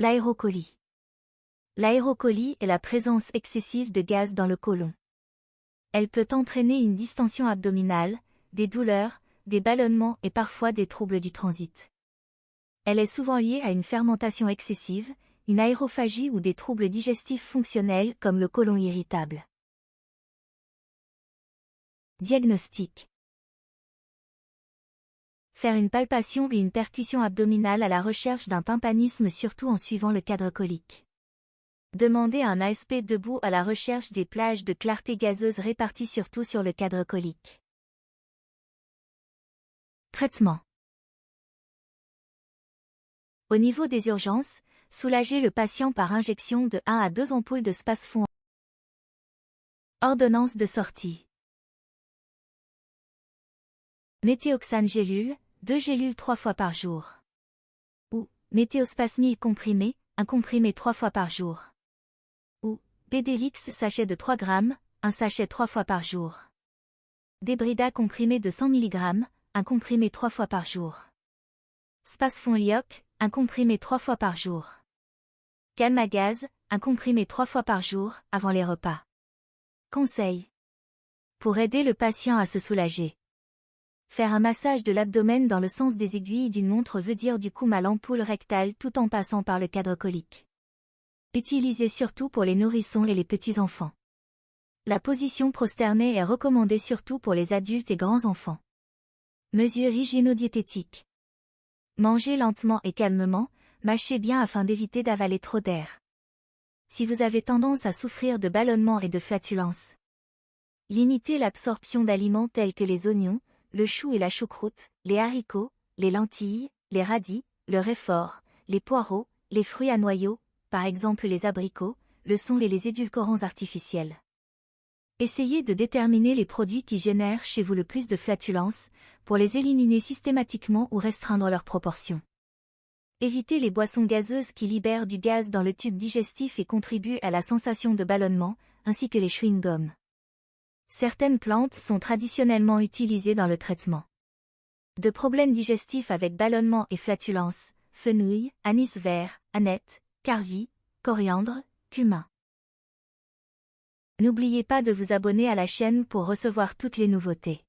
L'aérocolie. L'aérocolie est la présence excessive de gaz dans le côlon. Elle peut entraîner une distension abdominale, des douleurs, des ballonnements et parfois des troubles du transit. Elle est souvent liée à une fermentation excessive, une aérophagie ou des troubles digestifs fonctionnels comme le côlon irritable. Diagnostic. Faire une palpation et une percussion abdominale à la recherche d'un tympanisme surtout en suivant le cadre colique. Demander un ASP debout à la recherche des plages de clarté gazeuse réparties surtout sur le cadre colique. Traitement. Au niveau des urgences, soulager le patient par injection de 1 à 2 ampoules de Spasfon. Ordonnance de sortie. Méthoxane gélule, 2 gélules 3 fois par jour. Ou méthospasmide comprimé, 1 comprimé 3 fois par jour. Ou Pédélix sachet de 3 grammes, 1 sachet 3 fois par jour. Débrida comprimé de 100 mg, 1 comprimé 3 fois par jour. Spasfon Lioc, 1 comprimé 3 fois par jour. Calme à gaz, 1 comprimé 3 fois par jour, avant les repas. Conseil. Pour aider le patient à se soulager. Faire un massage de l'abdomen dans le sens des aiguilles d'une montre veut dire du coup à l'ampoule rectale tout en passant par le cadre colique. Utilisé surtout pour les nourrissons et les petits-enfants. La position prosternée est recommandée surtout pour les adultes et grands enfants. Mesures hygiéno-diététiques. Mangez lentement et calmement, mâchez bien afin d'éviter d'avaler trop d'air. Si vous avez tendance à souffrir de ballonnements et de flatulences, limitez l'absorption d'aliments tels que les oignons, le chou et la choucroute, les haricots, les lentilles, les radis, le réfort, les poireaux, les fruits à noyaux, par exemple les abricots, le son et les édulcorants artificiels. Essayez de déterminer les produits qui génèrent chez vous le plus de flatulences, pour les éliminer systématiquement ou restreindre leurs proportions. Évitez les boissons gazeuses qui libèrent du gaz dans le tube digestif et contribuent à la sensation de ballonnement, ainsi que les chewing-gums. Certaines plantes sont traditionnellement utilisées dans le traitement de problèmes digestifs avec ballonnement et flatulence: fenouil, anis vert, aneth, carvi, coriandre, cumin. N'oubliez pas de vous abonner à la chaîne pour recevoir toutes les nouveautés.